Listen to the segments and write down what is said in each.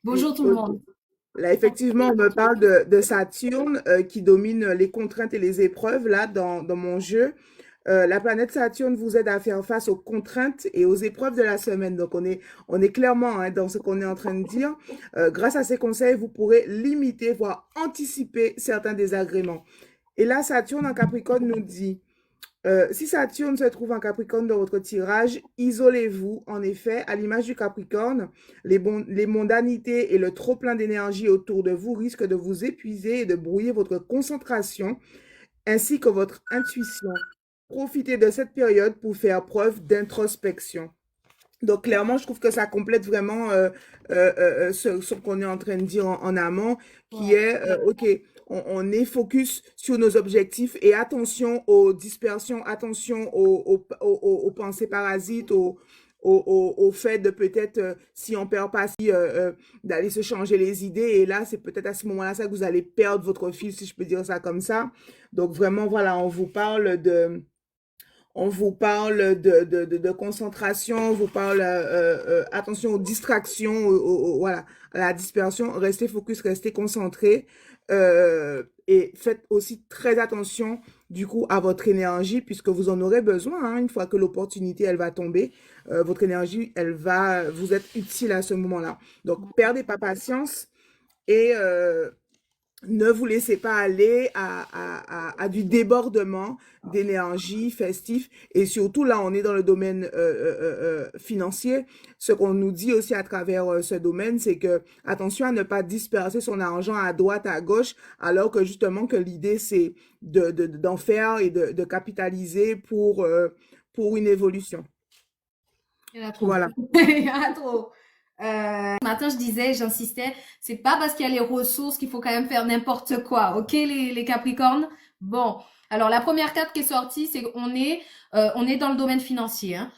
Bonjour tout le Ok. monde. Là, effectivement, on me parle de Saturne qui domine les contraintes et les épreuves là dans mon jeu. La planète Saturne vous aide à faire face aux contraintes et aux épreuves de la semaine. Donc, on est clairement dans ce qu'on est en train de dire. Grâce à ces conseils, vous pourrez limiter, voire anticiper certains désagréments. Et là, Saturne en Capricorne nous dit si Saturne se trouve en Capricorne dans votre tirage, isolez-vous. En effet, à l'image du Capricorne, les mondanités et le trop-plein d'énergie autour de vous risquent de vous épuiser et de brouiller votre concentration ainsi que votre intuition. Profitez de cette période pour faire preuve d'introspection. Donc, clairement, je trouve que ça complète vraiment ce qu'on est en train de dire en amont, qui Ouais. est, OK, on est focus sur nos objectifs et attention aux dispersions, attention aux pensées parasites, au fait de peut-être, si on perd pas, d'aller se changer les idées. Et là, c'est peut-être à ce moment-là ça que vous allez perdre votre fil, si je peux dire ça comme ça. Donc, vraiment, voilà, on vous parle de concentration, on vous parle, attention aux distractions, voilà, à la dispersion. Restez focus, restez concentré. Et faites aussi très attention, du coup, à votre énergie, puisque vous en aurez besoin, hein, une fois que l'opportunité, elle va tomber. Votre énergie, elle va vous être utile à ce moment-là. Donc, perdez pas patience et ne vous laissez pas aller à du débordement d'énergie festif. Et surtout, là, on est dans le domaine financier. Ce qu'on nous dit aussi à travers ce domaine, c'est que attention à ne pas disperser son argent à droite, à gauche, alors que justement que l'idée, c'est d'en faire et de capitaliser pour une évolution. Il y en a trop. Voilà. Il y en a trop. Ce matin, je disais, j'insistais, c'est pas parce qu'il y a les ressources qu'il faut quand même faire n'importe quoi. Ok, les Capricornes? Bon. Alors, la première carte qui est sortie, c'est on est dans le domaine financier, hein.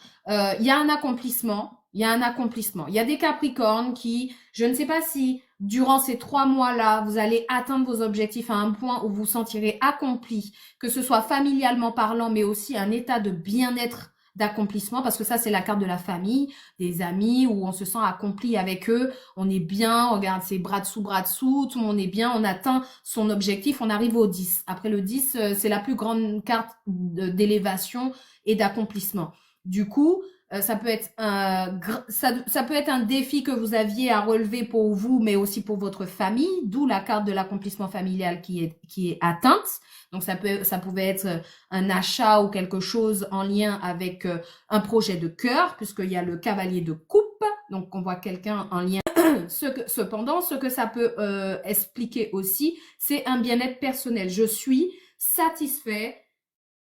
Il y a un accomplissement. Il y a un accomplissement. Il y a des Capricornes qui, je ne sais pas si durant ces 3 mois-là, vous allez atteindre vos objectifs à un point où vous vous sentirez accompli, que ce soit familialement parlant, mais aussi un état de bien-être, d'accomplissement, parce que ça, c'est la carte de la famille, des amis, où on se sent accompli avec eux, on est bien, on regarde ses bras dessous, tout le monde est bien, on atteint son objectif, on arrive au 10. Après le 10, c'est la plus grande carte d'élévation et d'accomplissement. Du coup, ça peut être un défi que vous aviez à relever pour vous, mais aussi pour votre famille, d'où la carte de l'accomplissement familial qui est atteinte. Donc ça pouvait être un achat ou quelque chose en lien avec un projet de cœur, puisqu'il y a le cavalier de coupe, donc on voit quelqu'un en lien. Cependant, ce que ça peut expliquer aussi, c'est un bien-être personnel. Je suis satisfait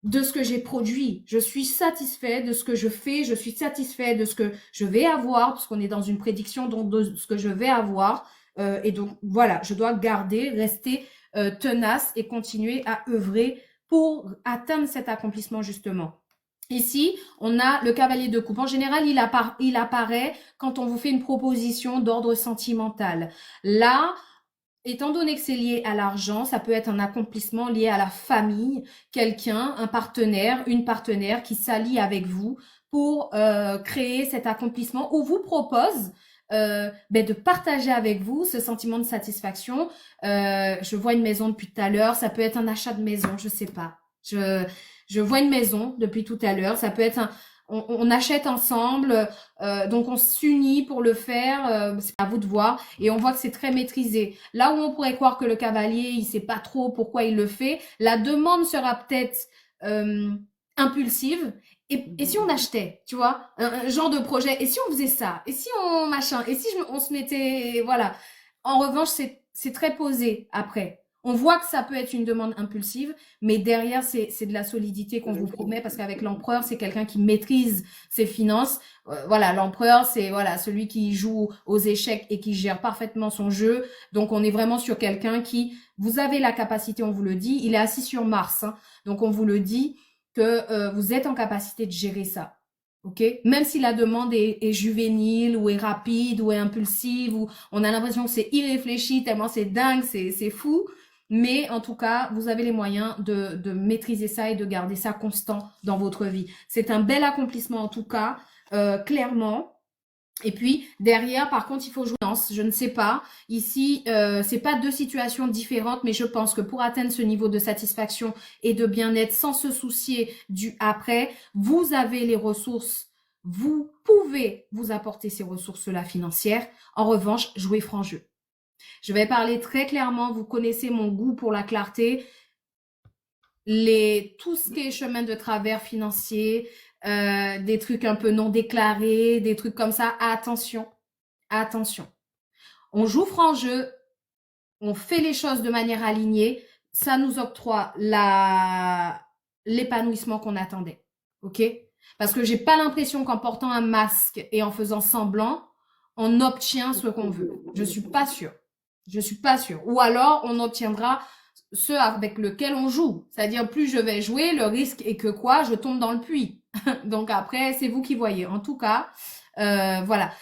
de ce que j'ai produit. Je suis satisfait de ce que je fais. Je suis satisfait de ce que je vais avoir, parce qu'on est dans une prédiction donc de ce que je vais avoir. Et donc voilà, je dois rester tenace et continuer à œuvrer pour atteindre cet accomplissement justement. Ici, on a le cavalier de coupe. En général, il apparaît quand on vous fait une proposition d'ordre sentimental. Là, étant donné que c'est lié à l'argent, ça peut être un accomplissement lié à la famille, quelqu'un, un partenaire, une partenaire qui s'allie avec vous pour créer cet accomplissement ou vous propose de partager avec vous ce sentiment de satisfaction. Je vois une maison depuis tout à l'heure, ça peut être un achat de maison, je sais pas. Je vois une maison depuis tout à l'heure, ça peut être on achète ensemble, donc on s'unit pour le faire, c'est à vous de voir, et on voit que c'est très maîtrisé. Là où on pourrait croire que le cavalier, il sait pas trop pourquoi il le fait, la demande sera peut-être euh, impulsive. Et si on achetait, tu vois, un genre de projet, et si on faisait ça, et si on machin, et si on se mettait, voilà. En revanche, c'est très posé après. On voit que ça peut être une demande impulsive, mais derrière, c'est de la solidité qu'on vous promet parce qu'avec l'empereur, c'est quelqu'un qui maîtrise ses finances. Voilà, l'empereur, c'est voilà celui qui joue aux échecs et qui gère parfaitement son jeu. Donc, on est vraiment sur quelqu'un qui, vous avez la capacité, on vous le dit, il est assis sur Mars, hein, donc on vous le dit que vous êtes en capacité de gérer ça. Ok, même si la demande est juvénile ou est rapide ou est impulsive ou on a l'impression que c'est irréfléchi tellement c'est dingue, c'est fou. Mais en tout cas, vous avez les moyens de maîtriser ça et de garder ça constant dans votre vie. C'est un bel accomplissement en tout cas, clairement. Et puis derrière, par contre, il faut jouer. Je ne sais pas. Ici, c'est pas deux situations différentes, mais je pense que pour atteindre ce niveau de satisfaction et de bien-être, sans se soucier du après, vous avez les ressources. Vous pouvez vous apporter ces ressources-là financières. En revanche, jouez franc jeu. Je vais parler très clairement. Vous connaissez mon goût pour la clarté. Tout ce qui est chemin de travers financier, des trucs un peu non déclarés, des trucs comme ça. Attention, attention. On joue franc jeu, on fait les choses de manière alignée, ça nous octroie l'épanouissement qu'on attendait. OK? Parce que j'ai pas l'impression qu'en portant un masque et en faisant semblant, on obtient ce qu'on veut. Je suis pas sûre. Je suis pas sûre. Ou alors, on obtiendra ce avec lequel on joue. C'est-à-dire, plus je vais jouer, le risque est que quoi? Je tombe dans le puits. Donc après, c'est vous qui voyez. En tout cas, voilà.